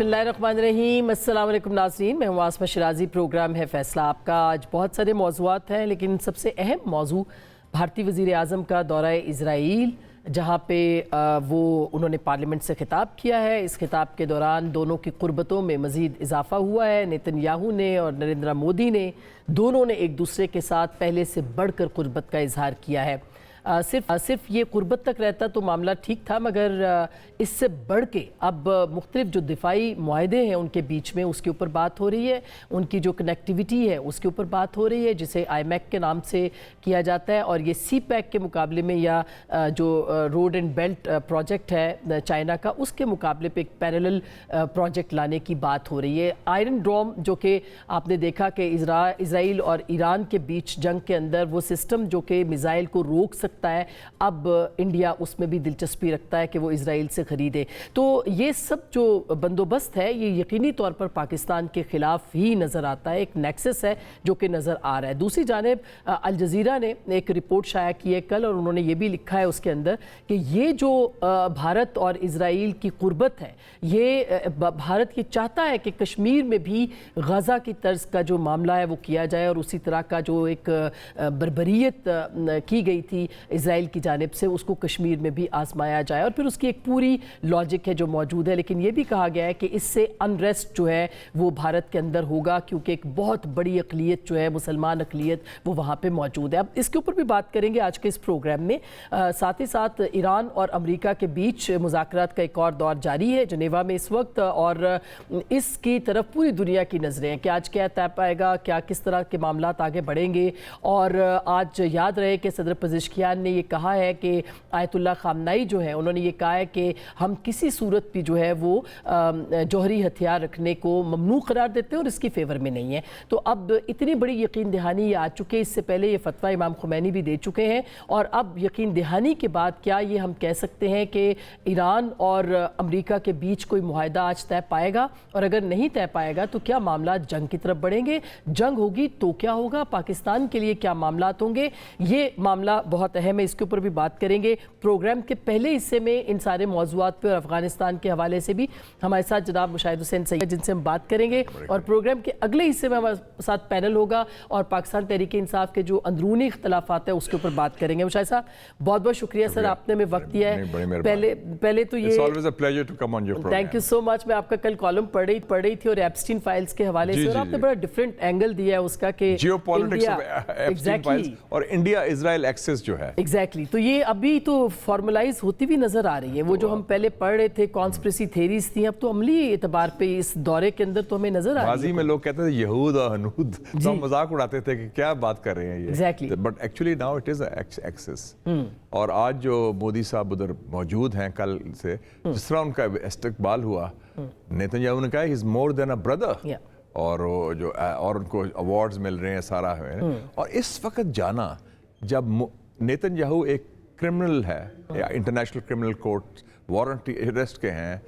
बिस्मिल्लाहिर्रहमानिर्रहीम। अस्सलाम वालेकुम नाज़रीन, मैं हूँ आसमा शिराजी। प्रोग्राम है फैसला आपका। आज बहुत सारे मौज़ूआत हैं, लेकिन सबसे अहम मौजू भारतीय वज़ीर आज़म का दौरा इज़राइल, जहाँ पे उन्होंने पार्लियामेंट से खिताब किया है। इस खिताब के दौरान दोनों की कुर्बतों में मज़ीद इजाफ़ा हुआ है। नेतन्याहू ने और नरेंद्र मोदी ने दोनों ने एक दूसरे के साथ पहले से बढ़कर कुर्बत का इजहार किया है। सिर्फ ये कुर्बत तक रहता तो मामला ठीक था, मगर इससे बढ़ के अब मुख्तलिफ जो दिफाई मुआहदे हैं उनके बीच में उसके ऊपर बात हो रही है। उनकी जो कनेक्टिविटी है उसके ऊपर बात हो रही है, जिसे IMEC के नाम से किया जाता है। और ये CPEC के मुकाबले में, या जो रोड एंड बेल्ट प्रोजेक्ट है चाइना का, उसके मुकाबले पे एक पैरेलल प्रोजेक्ट लाने की बात हो रही है। आयरन डोम, जो कि आपने देखा कि इजराइल और ईरान के बीच जंग के अंदर वो सिस्टम जो कि मिसाइल को रोक सकता है, अब इंडिया उसमें भी दिलचस्पी रखता है कि वो इजराइल से खरीदे। तो ये सब जो बंदोबस्त है ये यकीनी तौर पर पाकिस्तान के खिलाफ ही नज़र आता है। एक नेक्सस है जो कि नज़र आ रहा है। दूसरी जानिब अल जज़ीरा ने एक रिपोर्ट शाया की है कल, और उन्होंने ये भी लिखा है उसके अंदर कि ये जो भारत और इजराइल की कुर्बत है, ये भारत ये चाहता है कि कश्मीर में भी गज़ा की तर्ज का जो मामला है वो किया जाए, और उसी तरह का जो एक बर्बरियत की गई थी इजराइल की जानिब से, उसको कश्मीर में भी आजमाया जाए। और फिर उसकी एक पूरी लॉजिक है जो मौजूद है। लेकिन ये भी कहा गया है कि इससे अनरेस्ट जो है वो भारत के अंदर होगा, क्योंकि एक बहुत बड़ी अक़लियत जो है, मुसलमान अक़लियत, वो वहाँ पे मौजूद है। अब इसके ऊपर भी बात करेंगे आज के इस प्रोग्राम में। साथ ही साथ ईरान और अमेरिका के बीच मुज़ाकरात का एक और दौर जारी है जनेवा में इस वक्त, और इसकी तरफ पूरी दुनिया की नज़रें हैं कि आज क्या तय पाएगा, क्या किस तरह के मामलात आगे बढ़ेंगे। और आज याद रहे कि सदर पज़ेश्कियान ने ये कहा है कि आयतुल्लाह ख़ामनाई जो है, उन्होंने ये कहा है कि हम किसी सूरत भी जो है वो जौहरी हथियार रखने को ममनू करार देते हैं और इसकी फेवर में नहीं है। तो अब इतनी बड़ी यकीन दहानी आ चुके हैं। इससे पहले ये फतवा इमाम खुमैनी भी दे चुके हैं, और अब यकीन दहानी के बाद क्या ये हम कह सकते हैं कि ईरान और अमेरिका के बीच कोई मुआहदा आज तय पाएगा? और अगर नहीं तय पाएगा तो क्या मामला जंग की तरफ बढ़ेंगे? जंग होगी तो क्या होगा? पाकिस्तान के लिए क्या मामलात होंगे? ये मामला बहुत अहम है, इसके ऊपर भी बात करेंगे। प्रोग्राम के पहले हिस्से में इन सारे मौज़ूआत पे और अफगानिस्तान के हवाले से भी हमारे साथ जनाब मुशाहिद हुसैन सैयद, जिनसे हम बात करेंगे। और प्रोग्राम के अगले हिस्से में हमारे साथ पैनल होगा और पाकिस्तान तहरीक इंसाफ के जो अंदरूनी इख्तलाफात है उसके ऊपर बात करेंगे। मुशाहिद साहब, बहुत बहुत शुक्रिया सर, आपने में वक्त दिया है। पहले तो ये थैंक यू सो मच। मैं आपका कल कॉलम पढ़ रही थी और एप्स्टीन फाइल्स के हवाले से, और आपने बड़ा डिफरेंट एंगल दिया है उसका कि जियोपॉलिटिक्स ऑफ एप्स्टीन फाइल्स और इंडिया इजराइल एक्सेस जो है। एग्जैक्टली। तो ये अभी तो फॉर्मलाइज होती भी नजर आ रही है। वो जो हम पहले पढ़ रहे थे कॉन्स्पिरेसी थेरीज थी, अब तो अमली एतबार पे इस दौरे के अंदर तो हमें नजर आ रही है। माजी में लोग कहते थे यहूद और हनूद, तो हम मजाक उड़ाते थे कि क्या बात कर रहे हैं ये। Exactly. But actually now it is access. और आज जो मोदी साहब उधर मौजूद हैं कल से, जिस तरह उनका इस्तकबाल हुआ, नेतन्याहू ने कहा he is more than a brother, और जो और उनको अवार्ड्स मिल रहे हैं सारा है। और इस वक्त जाना जब नेतन्याहू एक क्रिमिनल है, international criminal court warrant arrest के हैं,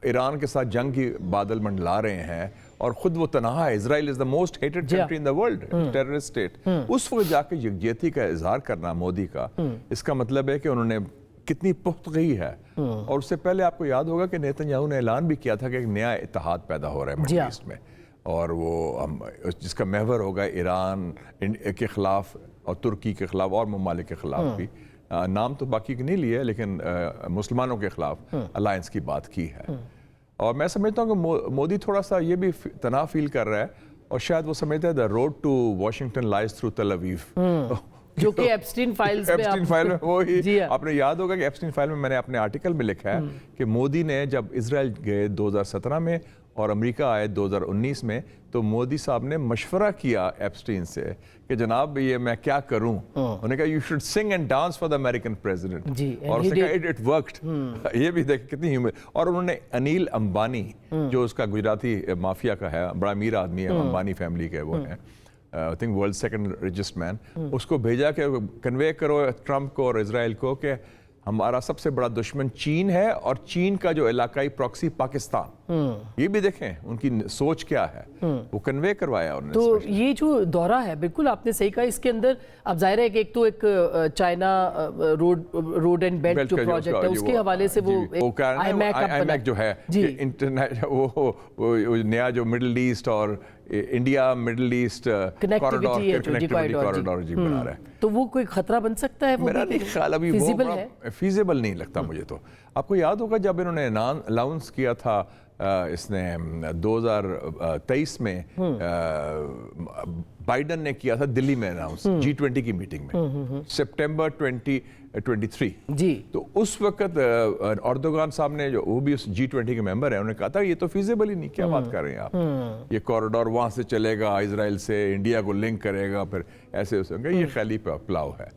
ईरान के साथ जंग की बादल मंडला रहे हैं, और खुद वो तनहा है। Israel is the most hated country in the world, terrorist state. उस वक्त जाके यकजहती का इजहार करना मोदी का, इसका मतलब है कि उन्होंने कितनी पुख्तगी है। और उससे पहले आपको याद होगा कि नेतन्याहू ने ऐलान भी किया था कि एक नया इत्तेहाद पैदा हो रहा है मिडल ईस्ट में, और वो जिसका महवर होगा ईरान के खिलाफ और तुर्की के खिलाफ और ममालिक के खिलाफ भी। नाम तो बाकी के नहीं लिए, लेकिन मुसलमानों के खिलाफ अलायंस की बात की है। और मैं समझता हूँ कि मोदी थोड़ा सा ये भी तनाव फील कर रहा है, और शायद वो समझता है the road to Washington lies through Tel Aviv, जो कि एप्स्टीन फाइल्स में वो ही आपने याद होगा कि एप्स्टीन फाइल में मैंने अपने आर्टिकल में लिखा है कि मोदी ने जब इजराइल गए 2017 में और अमेरिका आए 2019 में, तो मोदी साहब ने मशवरा किया एप्स्टीन से कि जनाब ये मैं क्या करूं। उन्होंने कहा you should sing and dance for the American president, और उसने कहा इट वर्कड। ये भी देख कितनी ह्यूमर। और उन्होंने अनिल अंबानी, जो उसका गुजराती माफिया का है, बड़ा अमीर आदमी है, अंबानी फैमिली के वो हैं, I think world second richest man, उसको भेजा कि कन्वे करो ट्रंप को और इजराइल को कि हमारा सबसे बड़ा दुश्मन चीन है और चीन का जो इलाकाई प्रॉक्सी पाकिस्तान, ये भी देखें उनकी सोच क्या है, वो कन्वे करवाया उन्होंने। तो ये जो दौरा है, बिल्कुल आपने सही कहा, इसके अंदर अब जाहिर है कि एक तो एक चाइना रोड एंड बेल्ट जो प्रोजेक्ट है उसके हवाले से वो आईमैक जो है इंटरनेट वो नया जो मिडिल ईस्ट और इंडिया मिडिल ईस्ट कॉरिडोर जी बना रहा है, तो वो कोई खतरा बन सकता है? मेरा नहीं ख्याल अभी वो फीजिबल नहीं लगता मुझे। तो आपको याद होगा जब इन्होंने अनाउंस किया था इसने 2023 में बाइडन ने किया था दिल्ली में अनाउंस G20 की मीटिंग में सितंबर 2023 जी, तो उस वक्त अर्दोगान साहब ने, जो वो भी उस G20 के मेंबर हैं, उन्होंने कहा था ये तो फीजिबल ही नहीं, क्या बात कर रहे हैं आप, ये कॉरिडोर वहां से चलेगा इजराइल से इंडिया को लिंक करेगा, फिर ऐसे उसे ये ख्याली पुलाव है।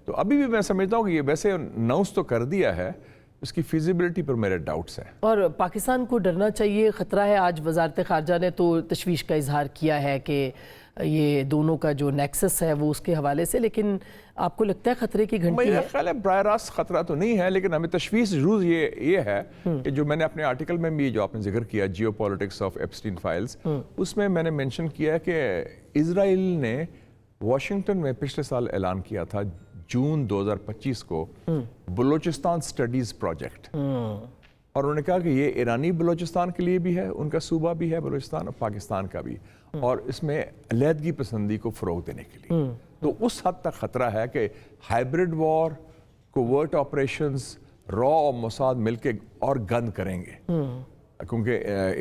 तो अभी भी मैं समझता हूँ कि ये वैसे अनाउंस तो कर दिया है, उसकी फिजिबिलिटी पर मेरे डाउट्स हैं। और पाकिस्तान को डरना चाहिए, खतरा है? आज वजारत खारजा ने तो तशवीश का इजहार किया है कि ये दोनों का जो नेक्सस है वो उसके हवाले से, लेकिन आपको लगता है खतरे की घंटी है? मेरा ख्याल है बराह रास्त खतरा तो नहीं है, लेकिन हमें तशवीश जरूर ये है कि जो मैंने अपने आर्टिकल में भी जो आपने जिक्र किया जियो पॉलिटिक्स ऑफ एप्स्टीन फाइल्स, उसमें मैंने मेंशन किया है कि इजराइल ने वाशिंगटन में पिछले साल ऐलान किया था जून 2025 को बलूचिस्तान स्टडीज प्रोजेक्ट, और उन्होंने कहा कि ये ईरानी बलूचिस्तान के लिए भी है, उनका सूबा भी है बलूचिस्तान, और पाकिस्तान का भी, और इसमें अलहदगी पसंदी को फ़रोग देने के लिए। तो उस हद तक ख़तरा है कि hybrid war, covert operations, raw और मोसाद मिलके और गंद करेंगे, क्योंकि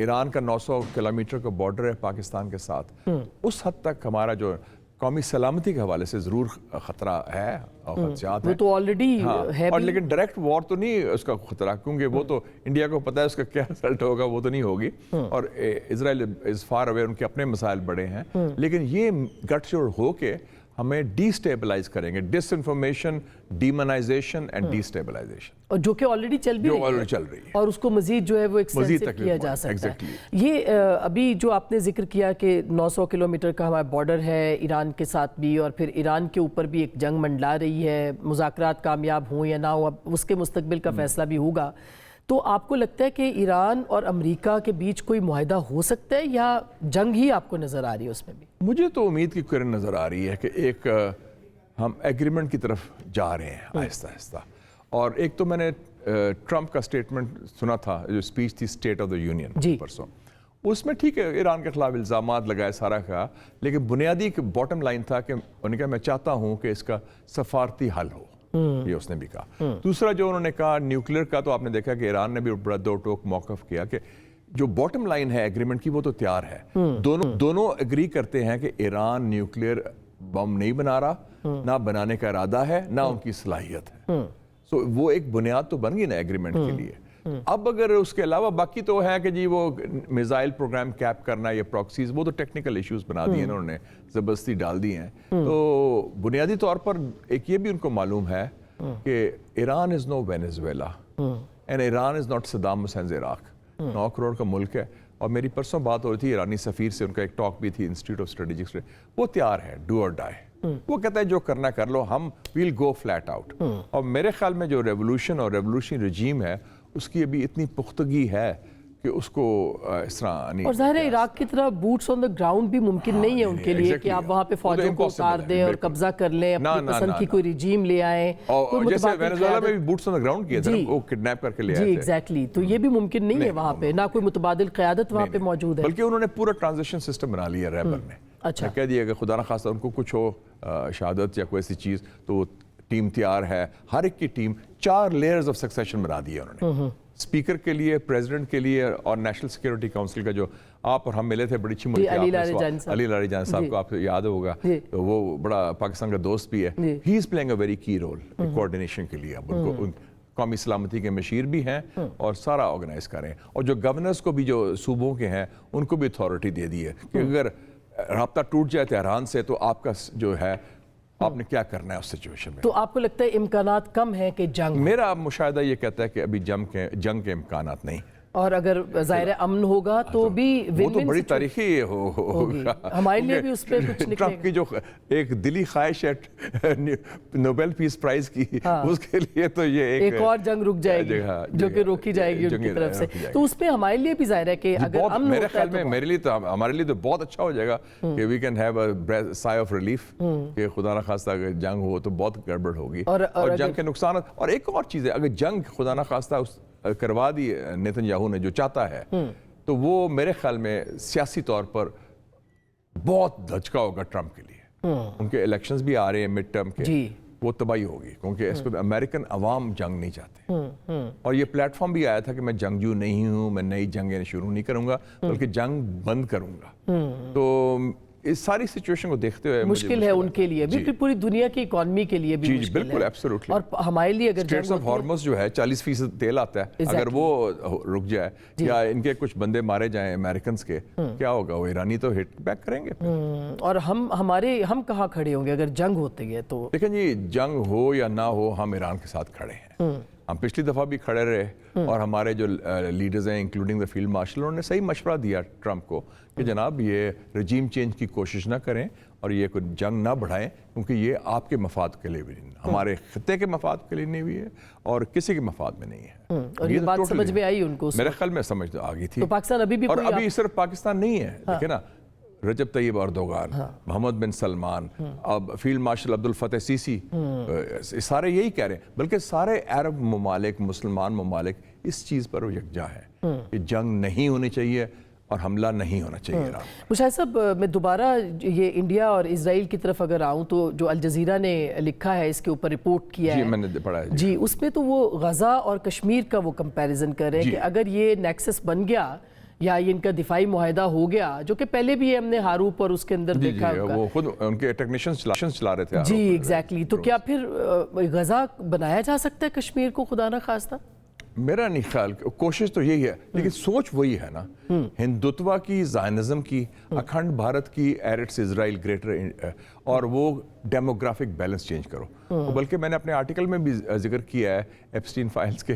ईरान का 900 किलोमीटर का बॉर्डर है पाकिस्तान के साथ। उस हद तक हमारा जो कौमी सलामती के हवाले से जरूर खतरा है और खदशात वो तो ऑलरेडी है, और लेकिन डायरेक्ट वॉर तो नहीं उसका खतरा, क्योंकि वो तो इंडिया को पता है उसका क्या रिजल्ट होगा, वो तो नहीं होगी, और इजराइल इज फार अवे, उनके अपने मसाइल बड़े हैं, लेकिन ये गठजोड़ हो के हमें डिस्टेबलाइज करेंगे, डिसइंफॉर्मेशन, डीमोनाइजेशन एंड डिस्टेबलाइजेशन, और जो कि ऑलरेडी चल रही है, और उसको मजीद जो है वो एक्सटेंसिव किया जा सकता है। ये अभी जो आपने जिक्र किया कि 900 किलोमीटर का हमारा बॉर्डर है ईरान के साथ भी, और फिर ईरान के ऊपर भी एक जंग मंडला रही है, मुज़ाकरात कामयाब हों या ना हो, अब उसके मुस्तकबिल का फैसला भी होगा। तो आपको लगता है कि ईरान और अमेरिका के बीच कोई मुआहदा हो सकता है, या जंग ही आपको नज़र आ रही है उसमें भी? मुझे तो उम्मीद की किरण नज़र आ रही है कि एक हम एग्रीमेंट की तरफ जा रहे हैं आहिस्ता आहिस्ता। और एक तो मैंने ट्रंप का स्टेटमेंट सुना था, जो स्पीच थी स्टेट ऑफ द यूनियन परसों, उसमें ठीक है ईरान के खिलाफ इल्ज़ामात लगाए सारा का, लेकिन बुनियादी एक बॉटम लाइन था कि उन्होंने कहा मैं चाहता हूँ कि इसका सफारती हल हो, ये उसने भी कहा। दूसरा जो उन्होंने कहा न्यूक्लियर का, तो आपने देखा कि ईरान ने भी बड़ा दो टोक मौक़िफ़ किया कि जो बॉटम लाइन है एग्रीमेंट की वो तो तैयार है, दोनों एग्री करते हैं कि ईरान न्यूक्लियर बम नहीं बना रहा, ना बनाने का इरादा है, ना उनकी सलाहियत है। सो वो एक बुनियाद तो बन गई ना एग्रीमेंट के लिए। अब अगर उसके अलावा बाकी तो है कि जी वो मिसाइल प्रोग्राम कैप करना, ये प्रॉक्सीज, वो तो टेक्निकल इश्यूज बना दिए इन्होंने, ज़बरदस्ती डाल दी हैं। तो बुनियादी तौर पर एक ये भी उनको मालूम है कि Iran is no Venezuela and Iran is not Saddam Hussein Iraq. 9 crore का मुल्क है, और मेरी परसों बात हो रही थी ईरानी सफ़ीर से, उनका एक टॉक भी थी इंस्टीट्यूट ऑफ स्ट्रेटेजिक स्टडी, वो तैयार है डू और डाई, वो कहता है जो करना कर लो, हम विल गो फ्लैट आउट। और मेरे ख्याल में जो रेवोल्यूशन और रेवोल्यूशनरी रजीम है उसकी अभी इतनी पुख्तगी है कि उसको इस तरह नहीं। और ज़ाहिर है इराक की तरह बूट्स ऑन द ग्राउंड भी मुमकिन नहीं है उनके लिए कि आप वहाँ पे फौजों को उतार दें और कब्जा कर लें, अपनी पसंद की कोई रिजीम ले आएं। और जैसे वेनेजुएला में भी बूट्स ऑन द ग्राउंड किए थे, वो किडनैप करके ले आए थे। जी एग्जैक्टली, तो ये भी मुमकिन नहीं है वहाँ पे, ना कोई मुतबादिल क़यादत वहाँ पे मौजूद है, बल्कि उन्होंने पूरा ट्रांजिशन सिस्टम बना लिया रैबर ने। अच्छा, कह दिया कि खुदा न खास्ता उनको कुछ हो शहादत या कोई ऐसी चीज़, तो टीम तैयार है, हर एक की टीम 4 लेयर्स ऑफ सक्सेशन बना दिए उन्होंने, स्पीकर के लिए, प्रेसिडेंट के लिए, और नेशनल सिक्योरिटी काउंसिल का, जो आप और हम मिले थे बड़ी अच्छी मुलाकात, अली लारीजान साहब को आप याद होगा, तो वो बड़ा पाकिस्तान का दोस्त भी है, he is playing a very की रोल कोऑर्डिनेशन के लिए। अब उनको कौमी सलामती के मशीर भी हैं और सारा ऑर्गेनाइज कर रहे हैं, और जो गवर्नर्स को भी जो सूबों के हैं उनको भी अथॉरिटी दे दी है कि अगर राब्ता टूट जाए तेहरान से तो आपका जो है आपने क्या करना है उस सिचुएशन में। तो आपको लगता है इम्कानात कम है कि जंग? मेरा मुशाहिदा ये कहता है कि अभी जंग के इम्कानात नहीं। اور اگر ظاہر امن ہوگا تو بھی وہ تو بڑی تاریخی ہوگا ہمارے لیے بھی اس پہ کچھ نکلے گا. ٹرمپ کی جو ایک دلی خواہش ہے نوبیل پیس پرائز کی, اس کے لیے تو یہ ایک اور جنگ رک جائے گی جو کہ روکی جائے گی ان کی طرف سے. تو اس پہ ہمارے لیے بھی ظاہر ہے کہ اگر امن میرے خیال میں میرے لیے تو ہمارے لیے تو بہت اچھا ہو جائے گا کہ وی کین ہیو اے سائے آف ریلیف, کہ خدا نخواستہ اگر جنگ ہو تو بہت گڑبڑ ہوگی اور جنگ کے نقصانات. اور ایک اور چیز ہے, اگر جنگ خدا نخواستہ کروا دی نیتن یاہو نے جو چاہتا ہے, تو وہ میرے خیال میں سیاسی طور پر بہت دھچکا ہوگا ٹرمپ کے لیے. ان کے الیکشنز بھی آ رہے ہیں مڈ ٹرم کے, وہ تباہی ہوگی کیونکہ اس پہ امریکن عوام جنگ نہیں چاہتے. اور یہ پلیٹ فارم بھی آیا تھا کہ میں جنگجو نہیں ہوں, میں نئی جنگیں شروع نہیں کروں گا بلکہ جنگ بند کروں گا. تو اس ساری سچویشن کو دیکھتے ہوئے مشکل ہے ان کے لیے بھی, پھر پوری دنیا کی اکانومی کے لیے بھی مشکل ہے. بالکل ایبسولوٹلی. اور ہمارے لیے اگر اسٹریٹس آف ہارمز جو ہے 40% تیل آتا ہے, اگر وہ رک جائے یا ان کے کچھ بندے مارے جائیں امریکنز کے, کیا ہوگا؟ وہ ایرانی تو ہٹ بیک کریں گے. اور ہم کہاں کھڑے ہوں گے اگر جنگ ہوتی ہے تو؟ دیکھیں جی, جنگ ہو یا نہ ہو ہم ایران کے ساتھ کھڑے ہیں. ہم پچھلی دفعہ بھی کھڑے رہے اور ہمارے جو لیڈرز ہیں انکلوڈنگ دا فیلڈ مارشل, انہوں نے صحیح مشورہ دیا ٹرمپ کو کہ جناب یہ رجیم چینج کی کوشش نہ کریں اور یہ کوئی جنگ نہ بڑھائیں, کیونکہ یہ آپ کے مفاد کے لیے بھی نہیں, ہمارے خطے کے مفاد کے لیے نہیں بھی ہے اور کسی کے مفاد میں نہیں ہے. اور یہ بات سمجھ میں آئی ان کو؟ میرے خیال میں سمجھ آ گئی تھی. تو پاکستان ابھی بھی, اور ابھی صرف پاکستان نہیں ہے, دیکھیں نا, رجب طیب اردوغان, محمد بن سلمان, اب فیلڈ مارشل عبد الفتح سیسی, سارے یہی کہہ رہے ہیں. بلکہ سارے عرب ممالک, مسلمان ممالک اس چیز پر یکجا ہے کہ جنگ نہیں ہونی چاہیے اور حملہ نہیں ہونا چاہیے ایران. مشاہد صاحب, میں دوبارہ یہ انڈیا اور اسرائیل کی طرف اگر آؤں تو جو الجزیرہ نے لکھا ہے, اس کے اوپر رپورٹ کیا ہے, میں نے پڑھا ہے جی, اس میں تو وہ غزہ اور کشمیر کا وہ کمپیریزن کر رہے ہیں کہ اگر یہ نیکسس بن گیا یا یہ ان کا دفاعی معاہدہ ہو گیا, جو کہ پہلے بھی ہم نے ہاروپ اور اس کے اندر دیکھا ہوگا, وہ خود ان کے ٹیکنیشینز چلا رہے تھے. جی ایگزیکٹلی. تو کیا پھر غزہ بنایا جا سکتا ہے کشمیر کو خدا نہ خواستہ؟ میرا نہیں خیال, کوشش تو یہی ہے لیکن سوچ وہی ہے نا, ہندوتوا کی, زائنزم کی, اکھنڈ بھارت کی, ایرٹس اسرائیل گریٹر, اور وہ ڈیموگرافک بیلنس چینج کرو. بلکہ میں نے اپنے آرٹیکل میں بھی ذکر کیا ہے ایپسٹین فائلز کے,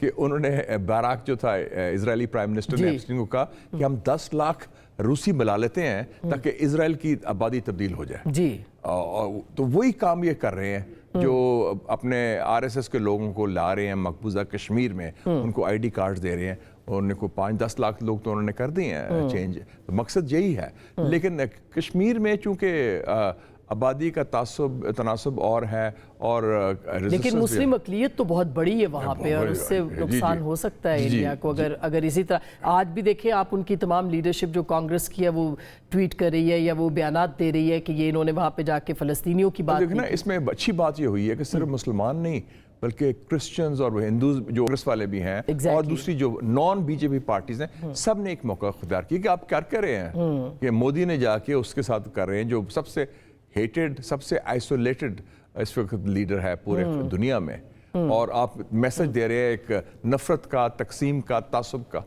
کہ انہوں نے باراک جو تھا اسرائیلی پرائم منسٹر نے ایپسٹین کو کہا کہ ہم 10 لاکھ روسی بلا لیتے ہیں تاکہ اسرائیل کی آبادی تبدیل ہو جائے. جی, تو وہی کام یہ کر رہے ہیں جو اپنے آر ایس ایس کے لوگوں کو لا رہے ہیں مقبوضہ کشمیر میں, ان کو آئی ڈی کارڈز دے رہے ہیں, اور ان کو 5-10 لاکھ لوگ تو انہوں نے کر دیے ہیں چینج. مقصد یہی ہے. لیکن کشمیر میں چونکہ آبادی کا تناسب اور ہے, اور لیکن مسلم اقلیت تو بہت بڑی ہے وہاں پہ, اور اس سے نقصان ہو سکتا ہے انڈیا کو اگر اسی طرح. آج بھی دیکھیں آپ ان کی تمام لیڈرشپ جو کانگریس کی ہے وہ ٹویٹ کر رہی ہے یا وہ بیانات دے رہی ہے کہ یہ انہوں نے وہاں پہ جا کے فلسطینیوں کی بات دیکھنا. اس میں اچھی بات یہ ہوئی ہے کہ صرف مسلمان نہیں بلکہ کرسچنز اور ہندوز جو کانگریس والے بھی ہیں اور دوسری جو نان بی جے پی پارٹیز ہیں, سب نے ایک موقع اختیار کیا کہ آپ کیا کر رہے ہیں, کہ مودی نے جا کے اس کے ساتھ کر رہے ہیں جو سب سے ہیٹڈ, سب سے آئسولیٹڈ اس وقت لیڈر ہے پورے دنیا میں, اور آپ میسج دے رہے ہیں ایک نفرت کا, تقسیم کا, تعصب کا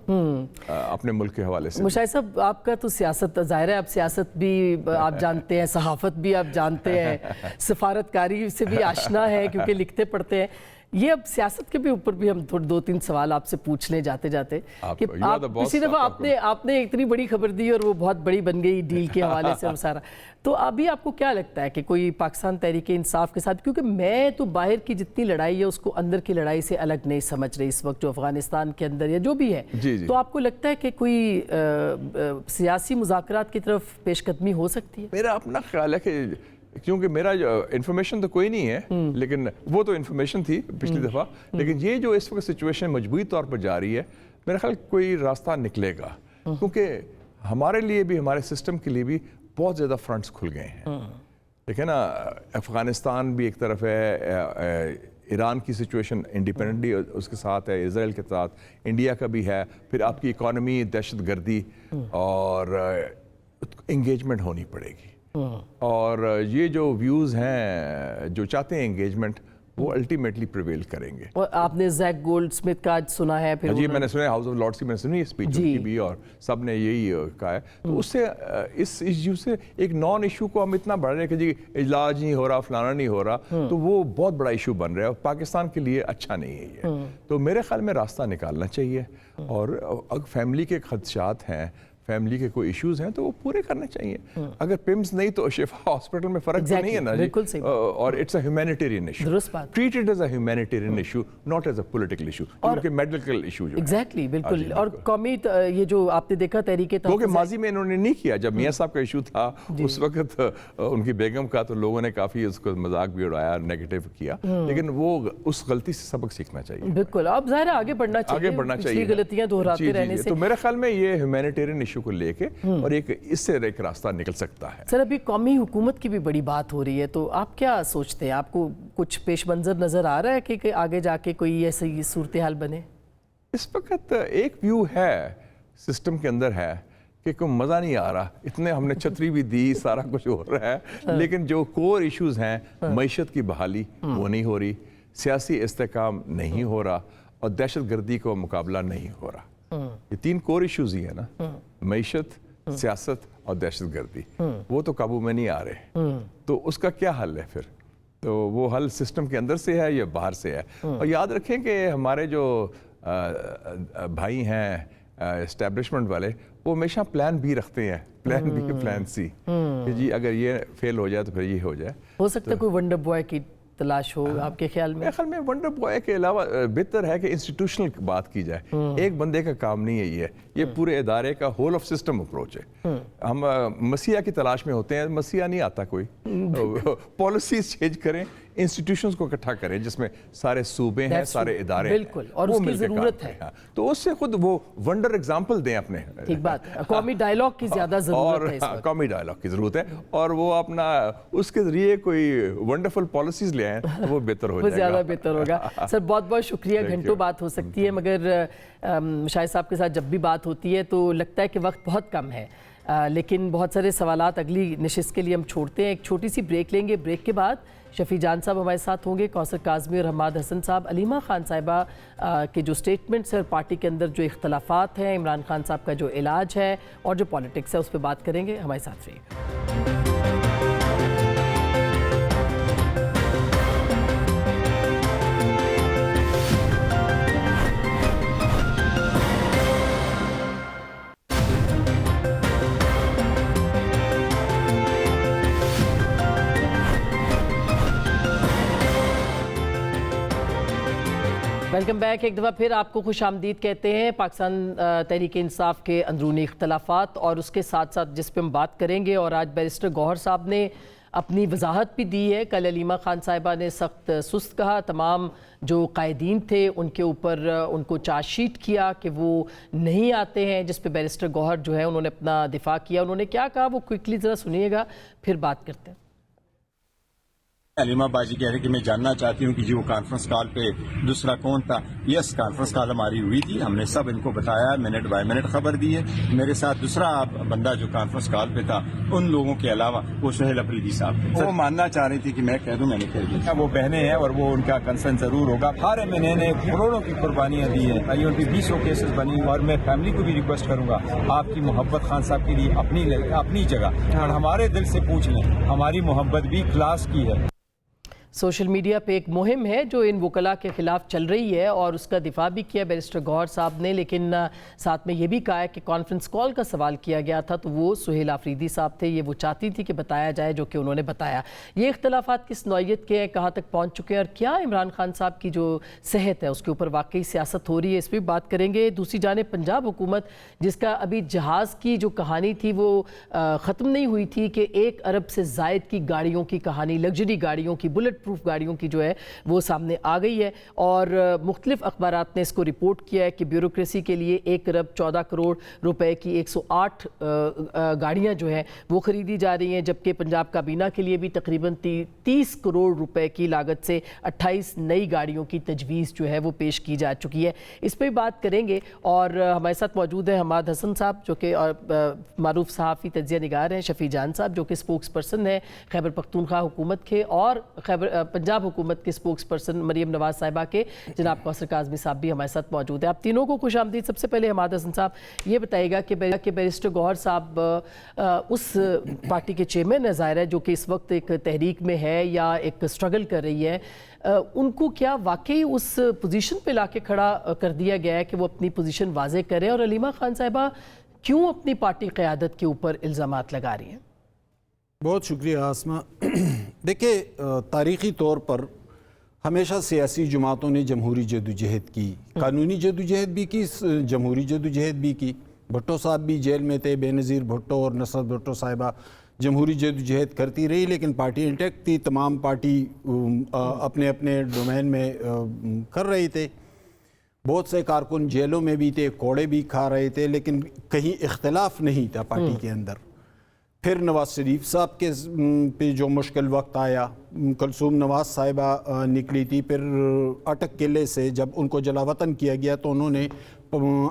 اپنے ملک کے حوالے سے. مشاہد صاحب, آپ کا تو سیاست ظاہر ہے, آپ سیاست بھی آپ جانتے ہیں, صحافت بھی آپ جانتے ہیں, سفارتکاری سے بھی آشنا ہے کیونکہ لکھتے پڑھتے ہیں. یہ اب سیاست کے بھی اوپر بھی ہم 2-3 سوال آپ سے پوچھ لیں جاتے جاتے, کہ اسی دفعہ آپ نے اتنی بڑی خبر دی اور وہ بہت بڑی بن گئی ڈیل کے حوالے سے اور سارا. تو ابھی آپ کو کیا لگتا ہے کہ کوئی پاکستان تحریک انصاف کے ساتھ, کیونکہ میں تو باہر کی جتنی لڑائی ہے اس کو اندر کی لڑائی سے الگ نہیں سمجھ رہی اس وقت جو افغانستان کے اندر یا جو بھی ہے, تو آپ کو لگتا ہے کہ کوئی سیاسی مذاکرات کی طرف پیش قدمی ہو سکتی ہے؟ میرا اپنا خیال ہے کہ کیونکہ میرا انفارمیشن تو کوئی نہیں ہے, لیکن وہ تو انفارمیشن تھی پچھلی دفعہ, لیکن یہ جو اس وقت سچویشن مجموعی طور پر جا رہی ہے, میرا خیال کوئی راستہ نکلے گا, کیونکہ ہمارے لیے بھی, ہمارے سسٹم کے لیے بھی بہت زیادہ فرنٹس کھل گئے ہیں. دیکھیں نا, افغانستان بھی ایک طرف ہے, ایران کی سچویشن انڈیپینڈنٹلی اس کے ساتھ ہے, اسرائیل کے ساتھ, انڈیا کا بھی ہے, پھر آپ کی اکانومی, دہشت گردی, اور انگیجمنٹ ہونی پڑے گی. اور یہ جو ویوز ہیں جو چاہتے ہیں انگیجمنٹ, وہ الٹیمیٹلی پریویل کریں گے. اور آپ نے زیک گولڈ سمتھ کا آج سنا ہے, پھر جی میں نے سنا ہاؤس آف لارڈس کی میں نے سنی اسپیچ کی بھی, اور سب نے یہی کہا ہے. تو اس سے اس ایشو سے ایک نان ایشو کو ہم اتنا بڑھ رہے ہیں کہ جی علاج نہیں ہو رہا, فلانا نہیں ہو رہا, تو وہ بہت بڑا ایشو بن رہا ہے اور پاکستان کے لیے اچھا نہیں ہے یہ. تو میرے خیال میں راستہ نکالنا چاہیے, اور فیملی کے خدشات ہیں, فیملی کے کوئی ایشوز ہیں تو وہ پورے کرنے چاہیے. اگر پمز نہیں تو شفا ہاسپٹل میں فرق تو نہیں ہے نا جی, اور it's a humanitarian issue, treated as a humanitarian issue, not as a political issue, کیونکہ میڈیکل ایشو جو ہے. ایگزیکٹلی, بالکل. اور قومی یہ جو آپ نے دیکھا تحریک تحفظ, کیونکہ ماضی میں انہوں نے نہیں کیا. جب میاں صاحب کا ایشو تھا اس وقت ان کی بیگم کا, تو لوگوں نے کافی اس کو مذاق بھی اڑایا, نیگیٹو کیا, لیکن وہ اس غلطی سے سبق سیکھنا چاہیے. بالکل, اب ظاہر آگے بڑھنا چاہیے, پچھلی غلطیاں دہراتے رہنے سے. تو میرے خیال میں یہ ہیومینیٹیرین ایشو کو لے کے اور اس سے ایک راستہ نکل سکتا ہے. سر, ابھی قومی حکومت کی بھی بڑی بات ہو رہی ہے, تو آپ کیا سوچتے ہیں؟ آپ کو کچھ پیش منظر نظر آ رہا ہے کہ آگے جا کے کوئی ایسی صورتحال بنے؟ اس وقت ایک ویو ہے سسٹم کے اندر ہے کہ کوئی مزہ نہیں آ رہا, اتنے ہم نے چھتری بھی دی, سارا کچھ ہو رہا ہے, لیکن جو کور ایشوز ہیں, معیشت کی بحالی وہ نہیں ہو رہی, سیاسی استحکام نہیں ہو رہا, اور دہشت گردی کو مقابلہ نہیں ہو رہا. یہ 3 کور ایشوز ہی ہیں نا, معیشت, سیاست اور دہشت گردی, وہ تو قابو میں نہیں آ رہے. تو اس کا کیا حل ہے پھر؟ تو وہ حل سسٹم کے اندر سے ہے یا باہر سے ہے؟ اور یاد رکھیں کہ ہمارے جو بھائی ہیں اسٹیبلشمنٹ والے, وہ ہمیشہ پلان بھی رکھتے ہیں, پلان بی, پلان سی, کہ جی اگر یہ فیل ہو جائے تو پھر یہ ہو جائے. ہو سکتا ہے کوئی ونڈر بوائے کی تلاش ہو آپ کے خیال میں؟ میرے خیال میں ونڈر بوائے کے علاوہ بہتر ہے کہ انسٹیٹیوشنل بات کی جائے. ایک بندے کا کام نہیں ہے یہ پورے ادارے کا ہول آف سسٹم اپروچ ہے. ہم مسیح کی تلاش میں ہوتے ہیں, مسیح نہیں آتا کوئی. پالیسیز چینج کریں, انسٹیٹیوشنز کو اکٹھا کریں جس میں سارے صوبے ہیں, سارے ادارے ہیں, بالکل, اور اس کی ضرورت ہے. تو اس سے خود وہ ونڈر ایگزامپل دیں اپنے. ٹھیک بات ہے, قومی ڈائیلاگ کی زیادہ ضرورت ہے اس وقت. قومی ڈائیلاگ کی ضرورت ہے, اور وہ اپنا اس کے ذریعے کوئی ونڈرفل پالیسیز لے آئیں تو وہ بہتر ہو جائے گا. وہ زیادہ بہتر ہوگا. سر بہت بہت شکریہ, گھنٹوں بات ہو سکتی ہے, مگر شاہد صاحب کے ساتھ جب بھی بات ہوتی ہے تو لگتا ہے کہ وقت بہت کم ہے, لیکن بہت سارے سوالات اگلی نشست کے لیے ہم چھوڑتے ہیں. ایک چھوٹی سی بریک لیں گے, بریک کے بعد شفیع جان صاحب ہمارے ساتھ ہوں گے, کوثر کاظمی اور حماد حسن صاحب. علیمہ خان صاحبہ کے جو سٹیٹمنٹس ہیں اور پارٹی کے اندر جو اختلافات ہیں, عمران خان صاحب کا جو علاج ہے اور جو پالیٹکس ہے, اس پہ بات کریں گے. ہمارے ساتھ رہیے. Welcome back. ایک دفعہ پھر آپ کو خوش آمدید کہتے ہیں. پاکستان تحریک انصاف کے اندرونی اختلافات اور اس کے ساتھ ساتھ جس پہ ہم بات کریں گے, اور آج بیرسٹر گوہر صاحب نے اپنی وضاحت بھی دی ہے. کل علیمہ خان صاحبہ نے سخت سست کہا, تمام جو قائدین تھے ان کے اوپر ان کو چارج شیٹ کیا کہ وہ نہیں آتے ہیں, جس پہ بیرسٹر گوہر جو ہے انہوں نے اپنا دفاع کیا. انہوں نے کیا کہا وہ کوئکلی ذرا سنیے گا, پھر بات کرتے ہیں. علیمہ باجی کہہ رہے کہ میں جاننا چاہتی ہوں کہ جی وہ کانفرنس کال پہ دوسرا کون تھا. یس, کانفرنس کال ہماری ہوئی تھی, ہم نے سب ان کو بتایا, منٹ بائی منٹ خبر دی ہے. میرے ساتھ دوسرا بندہ جو کانفرنس کال پہ تھا, ان لوگوں کے علاوہ وہ سہیل افریدی صاحب تھے. وہ ماننا چاہ رہی تھی کہ میں کہہ دوں, میں نے کہہ دیا. وہ بہنیں ہیں اور وہ ان کا کنسرن ضرور ہوگا. ہر مہینے نے کروڑوں کی قربانیاں دی ہیں, ان کی 20 کیسز بنی, اور میں فیملی کو بھی ریکویسٹ کروں گا آپ کی محبت خان صاحب کے لیے اپنی جگہ, اور ہمارے دل سے پوچھ لیں, ہماری محبت بھی کلاس کی ہے. سوشل میڈیا پہ ایک مہم ہے جو ان وکلاء کے خلاف چل رہی ہے, اور اس کا دفاع بھی کیا بیرسٹر گوہر صاحب نے, لیکن ساتھ میں یہ بھی کہا ہے کہ کانفرنس کال کا سوال کیا گیا تھا تو وہ سہیل آفریدی صاحب تھے, یہ وہ چاہتی تھی کہ بتایا جائے, جو کہ انہوں نے بتایا. یہ اختلافات کس نوعیت کے ہیں, کہاں تک پہنچ چکے ہیں, اور کیا عمران خان صاحب کی جو صحت ہے اس کے اوپر واقعی سیاست ہو رہی ہے, اس پہ بات کریں گے. دوسری جانب پنجاب حکومت, جس کا ابھی جہاز کی جو کہانی تھی وہ ختم نہیں ہوئی تھی, کہ 1 ارب سے زائد کی گاڑیوں کی کہانی, لگژری گاڑیوں کی, بلٹ پروف گاڑیوں کی جو ہے وہ سامنے آ گئی ہے, اور مختلف اخبارات نے اس کو رپورٹ کیا ہے کہ بیوروکریسی کے لیے 1 ارب 14 کروڑ روپے کی 108 گاڑیاں جو ہیں وہ خریدی جا رہی ہیں, جبکہ پنجاب کابینہ کے لیے بھی تقریباً 30 کروڑ روپے کی لاگت سے 28 نئی گاڑیوں کی تجویز جو ہے وہ پیش کی جا چکی ہے. اس پہ بات کریں گے, اور ہمارے ساتھ موجود ہیں حماد حسن صاحب جو کہ معروف صحافی تجزیہ نگار ہیں, شفیع جان صاحب جو کہ اسپوکس پرسن ہیں خیبر پختونخوا حکومت کے, اور पंजाब हुकूमत के स्पोक्स पर्सन मरीम नवाज साहिबा के जनाब कौसर काज़मी साहब भी हमारे साथ मौजूद है। आप तीनों को खुशामदीद। सबसे पहले हमाद हसन साहब ये बताइएगा कि बैरिस्टर गौहर साहब उस पार्टी के चेयरमैन है, ज़ाहिर है, जो कि इस वक्त एक तहरीक में है या एक स्ट्रगल कर रही है, उनको क्या वाकई उस पोजीशन पे लाके खड़ा कर दिया गया है कि वो अपनी पोजीशन वाज़े करें, और अलीमा खान साहिबा क्यों अपनी पार्टी क़यादत के ऊपर इल्ज़ामात लगा रही हैं? बहुत शुक्रिया आसमा। देखिए, तारीख़ी तौर पर हमेशा सियासी जमातों ने जमहूरी जदोजहद की, कानूनी जदोजहद भी की, जमहूरी जदोजहद भी की। भुट्टो साहब भी जेल में थे, बेनज़ीर भुट्टो और नसरत भुट्टो साहिबा जमहूरी जदोजहद करती रही, लेकिन पार्टी इंटैक्ट थी। तमाम पार्टी अपने अपने डोमेन में कर रहे थे। बहुत से कारकुन जेलों में भी थे, कोड़े भी खा रहे थे, लेकिन कहीं इख्तलाफ नहीं था पार्टी के अंदर। फिर नवाज शरीफ साहब के पे जो मुश्किल वक्त आया, कलसूम नवाज साहिबा निकली थी, फिर अटक किले से जब उनको जलावतन किया गया तो उन्होंने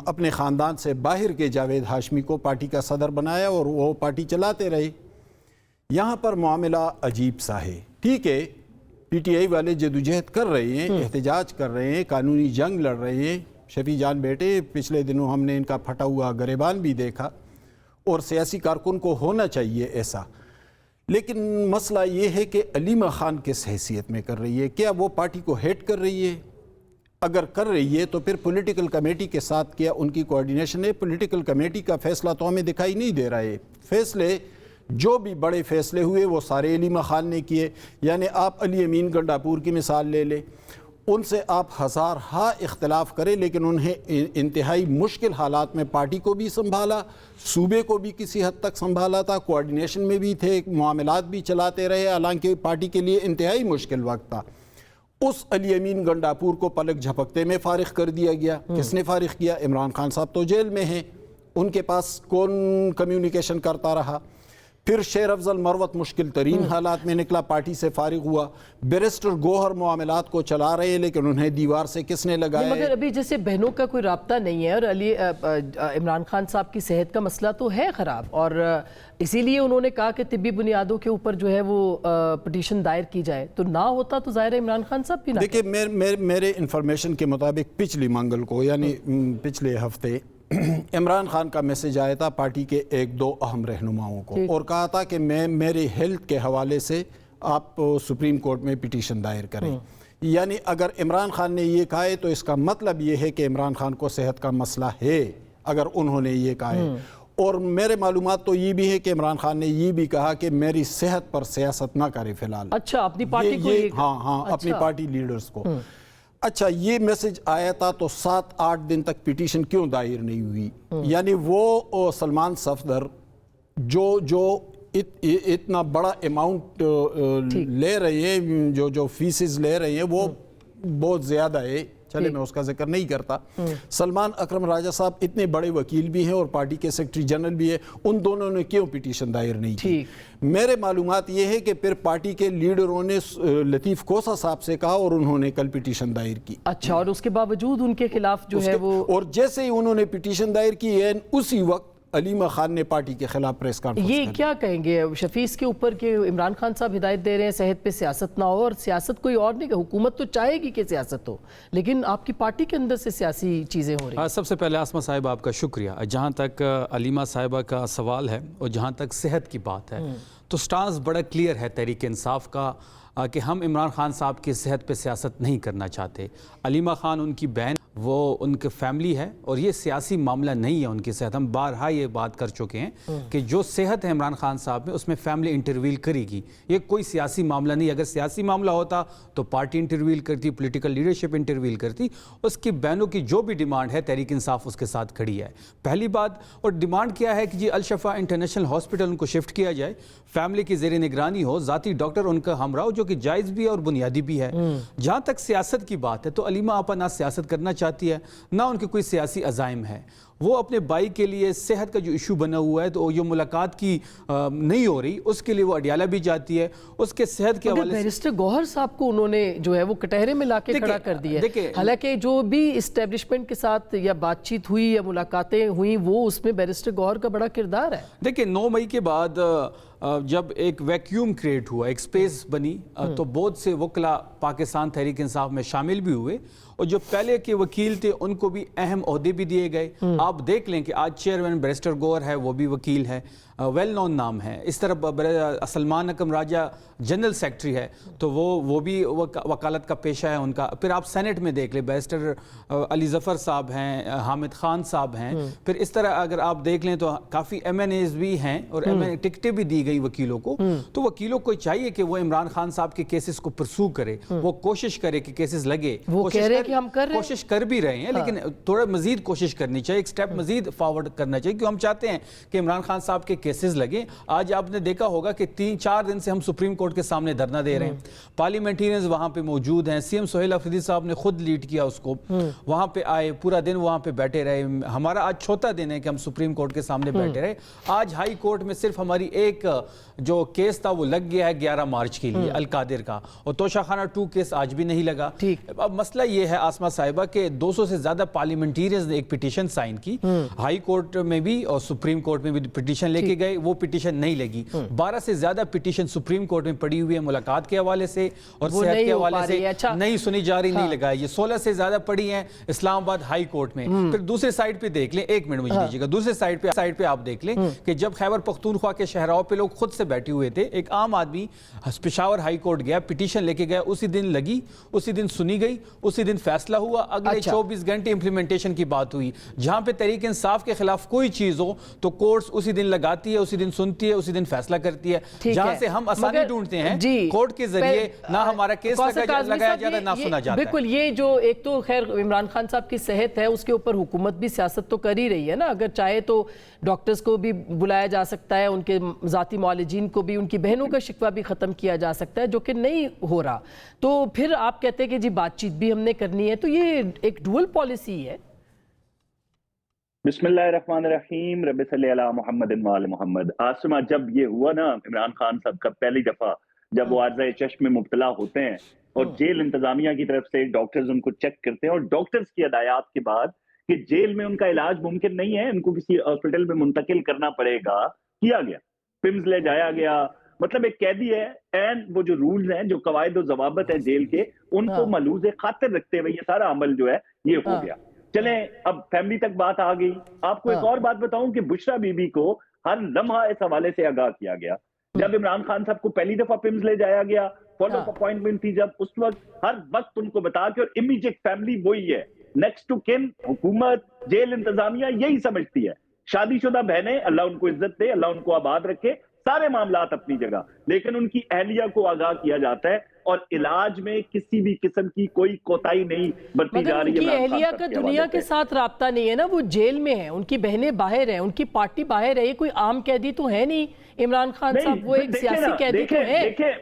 अपने ख़ानदान से बाहर के जावेद हाशमी को पार्टी का सदर बनाया और वो पार्टी चलाते रहे। यहाँ पर मामला अजीब सा है। ठीक है, पीटीआई वाले जदोजहद कर रहे हैं, एहतजाज कर रहे हैं, कानूनी जंग लड़ रहे हैं। शफी जान बेटे, पिछले दिनों हमने इनका फटा हुआ गरेबान भी देखा, और सियासी कारकुन को होना चाहिए ऐसा। लेकिन मसला ये है कि अलीमा खान किस हैसियत में कर रही है? क्या वो पार्टी को हेट कर रही है? अगर कर रही है तो फिर पॉलिटिकल कमेटी के साथ क्या उनकी कोऑर्डिनेशन है? पॉलिटिकल कमेटी का फैसला तो हमें दिखाई नहीं दे रहा है। फैसले जो भी बड़े फैसले हुए वो सारे अलीमा खान ने किए। यानी आप अली अमीन गंडापुर की मिसाल ले लें, उनसे आप हज़ार हा इख्तलाफ करें, लेकिन उन्हें इंतहाई मुश्किल हालात में पार्टी को भी संभाला, सूबे को भी किसी हद तक संभाला था, कोऑर्डिनेशन में भी थे, मामलात भी चलाते रहे, हालांकि पार्टी के लिए इंतहाई मुश्किल वक्त था। उस अली अमीन गंडापुर को पलक झपकते में फारिग कर दिया गया। किसने फारिग किया? इमरान खान साहब तो जेल में हैं, उनके पास कौन कम्युनिकेशन करता रहा? फिर शेर अफजल मरवत मुश्किल तरीन हालात में निकला, पार्टी से फारिग हुआ। बैरिस्टर गौहर मामलात को चला रहे हैं, लेकिन उन्हें दीवार से किसने लगाया? मगर अभी जैसे बहनों का कोई राब्ता नहीं है, और इमरान खान साहब की सेहत का मसला तो है ख़राब, और इसीलिए उन्होंने कहा कि तिब्बी बुनियादों के ऊपर जो है वो पटिशन दायर की जाए। तो ना होता तो ज़ाहिर है इमरान खान साहब भी ना। देखिए, मेरे इंफॉर्मेशन के मुताबिक पिछली मंगल को, यानी पिछले हफ्ते, इमरान खान का मैसेज आया था पार्टी के एक दो अहम रहनुमाओं को, और कहा था कि मैं मेरे हेल्थ के हवाले से आप सुप्रीम कोर्ट में पिटीशन दायर करें। यानी अगर इमरान खान ने ये कहा है तो इसका मतलब ये है कि इमरान खान को सेहत का मसला है, अगर उन्होंने ये कहा है। और मेरे मालूमात तो ये भी है कि इमरान खान ने ये भी कहा कि मेरी सेहत पर सियासत ना करे फिलहाल। अच्छा, अपनी पार्टी को? हाँ, अच्छा। अपनी पार्टी लीडर्स को। अच्छा, ये मैसेज आया था तो 7-8 दिन तक पिटीशन क्यों दायर नहीं हुई? यानी वो सलमान सफदर जो इतना अमाउंट ले रहे हैं, जो फीसेस ले रहे हैं, वो बहुत ज़्यादा है। चले, मैं उसका जिक्र नहीं करता। सलमान अकरम राजा साहब इतने बड़े वकील भी हैं और पार्टी के सेक्रेटरी जनरल भी है, उन दोनों ने क्यों पिटीशन दायर नहीं की? मेरे मालूमात ये है कि फिर पार्टी के लीडरों ने लतीफ़ कोसा साहब से कहा और उन्होंने कल पिटीशन दायर की। अच्छा, और उसके बावजूद उनके खिलाफ जो है वो, और जैसे ही उन्होंने पिटीशन दायर की है, उसी वक्त अलीमा खान ने पार्टी के खिलाफ प्रेस कॉन्फ्रेंस। ये क्या कहेंगे शफीस के ऊपर कि इमरान खान साहब हिदायत दे रहे हैं सेहत पे सियासत ना हो, और सियासत कोई और नहीं, हुकूमत तो चाहेगी कि सियासत हो, लेकिन आपकी पार्टी के अंदर से सियासी चीज़ें हो रही हैं। सबसे पहले आसमा साहिबा आपका शुक्रिया। जहाँ तक अलीमा साहिबा का सवाल है और जहाँ तक सेहत की बात है, तो स्टांस बड़ा क्लियर है तहरीक इंसाफ का कि हम इमरान खान साहब की सेहत पे सियासत नहीं करना चाहते। अलीमा खान उनकी बहन, वो उनके फैमिली है, और ये सियासी मामला नहीं है उनकी सेहत। हम बारहा ये बात कर चुके हैं कि जो सेहत है इमरान खान साहब में, उसमें फैमिली इंटरवील करेगी। ये कोई सियासी मामला नहीं। अगर सियासी मामला होता तो पार्टी इंटरवील करती, पॉलिटिकल लीडरशिप इंटरवील करती। उसकी बहनों की जो भी डिमांड है, तहरीक इंसाफ उसके साथ खड़ी है, पहली बात। और डिमांड क्या है कि जी अल-शफा इंटरनेशनल हॉस्पिटल उनको शिफ्ट किया जाए, फैमिली की ज़ेर निगरानी हो, ज़ाती डॉक्टर उनका हमरा हो, जो कि जायज़ भी है और बुनियादी भी है। जहाँ तक सियासत की बात है, तो अलीमा आपा ना सियासत करना चाहती है, ना उनके कोई सियासी अज़ाइम है। वो अपने भाई के लिए सेहत का जो इशू बना हुआ है, तो ये मुलाकात की नहीं हो रही, उसके लिए वो अडियाला भी जाती है, उसके सेहत के हवाले से। बैरिस्टर गौहर साहब को उन्होंने जो है वो कटहरे में लाके खड़ा कर दिया है। हालांकि जो भी इस्टेब्लिशमेंट के साथ या बातचीत हुई या मुलाकातें हुई, वो उसमें बैरिस्टर गौहर का बड़ा किरदार है। देखिए, 9 मई के बाद جب ایک ویکیوم کریٹ ہوا، ایک سپیس بنی، تو بہت سے وکلا پاکستان تحریک انصاف میں شامل بھی ہوئے، اور جو پہلے کے وکیل تھے ان کو بھی اہم عہدے بھی دیے گئے. آپ دیکھ لیں کہ آج چیئرمین بیرسٹر گوہر ہے، وہ بھی وکیل ہے، ویل نون نام ہے. اس طرح سلمان اکرم راجہ جنرل سیکرٹری ہے، تو وہ بھی وکالت کا پیشہ ہے ان کا. پھر آپ سینٹ میں دیکھ لیں، بیرسٹر علی ظفر صاحب ہیں، حامد خان صاحب ہیں. پھر اس طرح اگر آپ دیکھ لیں تو کافی ایم این ایز بھی ہیں، اور ایم این ٹکٹیں بھی دی گئی وکیلوں کو. تو وکیلوں کو چاہیے کہ وہ عمران خان صاحب کے کیسز کو پرسو کرے، وہ کوشش کرے کہ کیسز لگے. وہ کہہ رہے کہ ہم کر رہے ہیں، کوشش کر بھی رہے ہیں، لیکن تھوڑا مزید کوشش کرنی چاہیے، ایک سٹیپ مزید فارورڈ کرنا چاہیے، کیونکہ ہم چاہتے ہیں کہ عمران خان صاحب کے کیسز لگیں. آج آپ نے دیکھا ہوگا کہ 3-4 دن سے ہم سپریم کورٹ کے سامنے دھرنا دے رہے ہیں، پارلیمنٹیرینز وہاں پہ موجود ہیں. سی ایم سہیل افریدی صاحب نے خود لیڈ کیا اس کو، وہاں پہ آئے، پورا دن وہاں پہ بیٹھے رہے. ہمارا آج چوتھا دن ہے کہ ہم سپریم کورٹ کے سامنے بیٹھے رہے. آج ہائی کورٹ میں صرف ہماری ایک جو کیس تھا وہ لگ گیا ہے 11 مارچ کے لیے، القادر کا، اور توشہ خانہ 2 کیس آج بھی نہیں لگا. اب مسئلہ یہ ہے آسما صاحبہ کہ 200 سے زیادہ پارلیمنٹیرینز نے ایک پٹیشن سائن کی، ہائی کورٹ میں بھی اور سپریم کورٹ میں بھی پٹیشن لے کے گئے، وہ پٹیشن نہیں لگی. 12 سے زیادہ پٹیشن سپریم کورٹ میں پڑی ہوئی ہے ملاقات کے حوالے سے اور صحت کے حوالے سے، نہیں سنی جا رہی، نہیں لگائی. یہ 16 سے زیادہ پڑی ہیں اسلام آباد ہائی کورٹ میں. پھر دوسرے سائڈ پہ دیکھ لیں، 1 منٹ مجھے دیجیے گا، دوسرے سائڈ پہ آپ دیکھ لیں کہ جب خیبر پختونخوا کے شہراؤں پہ لوگ خود سے بیٹھے ہوئے تھے، ایک عام آدمی پشاور ہائی کورٹ گیا، پٹیشن لے کے گیا، اسی دن لگی، اسی دن سنی گئی، اسی دن فیصلہ ہوا. اگلے 24 گھنٹے امپلیمنٹیشن کی بات ہوئی. جہاں پہ تحریک انصاف کے خلاف کوئی چیز ہو تو کورٹس اسی دن لگاتی ہے، اسی دن سنتی ہے، اسی دن فیصلہ کرتی ہے. جہاں سے ہم آسانی ڈھونڈتے ہیں کورٹ کے ذریعے، نہ ہمارا کیس لگایا جاتا ہے نہ سنا جاتا ہے. بالکل، یہ جو ایک تو خیر عمران خان صاحب کی صحت ہے، اس کے اوپر حکومت بھی سیاست تو کر ہی رہی ہے نا. اگر چاہے تو ڈاکٹرز کو بھی بلایا جا سکتا ہے، ان کے ذاتی معالجین کو بھی، ان کی بہنوں کا شکوہ بھی ختم کیا جا سکتا ہے، جو کہ نہیں ہو رہا. تو پھر آپ کہتے ہیں کہ جی بات چیت بھی ہم نے کرنی ہے، تو یہ ایک ڈوئل پالیسی ہے. بسم اللہ الرحمن الرحیم، رب صلی علی محمد وآل محمد. آسما، جب یہ ہوا نا عمران خان صاحب کا پہلی دفعہ جب وہ عارضہ چشم میں مبتلا ہوتے ہیں اور جیل انتظامیہ کی طرف سے ڈاکٹرز ان کو چیک کرتے ہیں، اور ڈاکٹرز کی ہدایات کے بعد کہ جیل میں ان کا علاج ممکن نہیں ہے، ان کو کسی ہاسپٹل میں منتقل کرنا پڑے گا، کیا گیا، پمز لے جایا گیا. مطلب ایک قیدی ہے، این وہ جو رولز ہیں، جو قواعد و ضوابط ہیں جیل کے، ان کو ملحوظ خاطر رکھتے ہوئے یہ سارا عمل جو ہے یہ ہو گیا. چلیں اب فیملی تک بات آ گئی. آپ کو ایک اور بات بتاؤں کہ بشرا بی بی کو ہر لمحہ اس حوالے سے آگاہ کیا گیا. جب عمران خان صاحب کو پہلی دفعہ پمز لے جایا گیا، فالو اپ اپوائنٹمنٹ تھی جب، اس وقت ہر وقت ان کو بتا کے، اور امیجیٹ فیملی وہی ہے، نیکسٹ ٹو کن حکومت، جیل انتظامیہ یہی سمجھتی ہے. شادی شدہ بہنیں، اللہ ان کو عزت دے، اللہ ان کو آباد رکھے، سارے معاملات اپنی جگہ، لیکن ان کی اہلیہ کو آگاہ کیا جاتا ہے اور علاج میں کسی بھی قسم کی کوئی کوتاہی نہیں برتی جا رہی ہے. مگر ان کی اہلیہ کا دنیا کے ساتھ رابطہ نہیں ہے نا، وہ جیل میں ہیں، ان کی بہنیں باہر ہیں، ان کی پارٹی باہر ہے، کوئی عام قیدی تو ہے نہیں عمران خان صاحب، وہ ایک سیاسی قیدی تو ہے.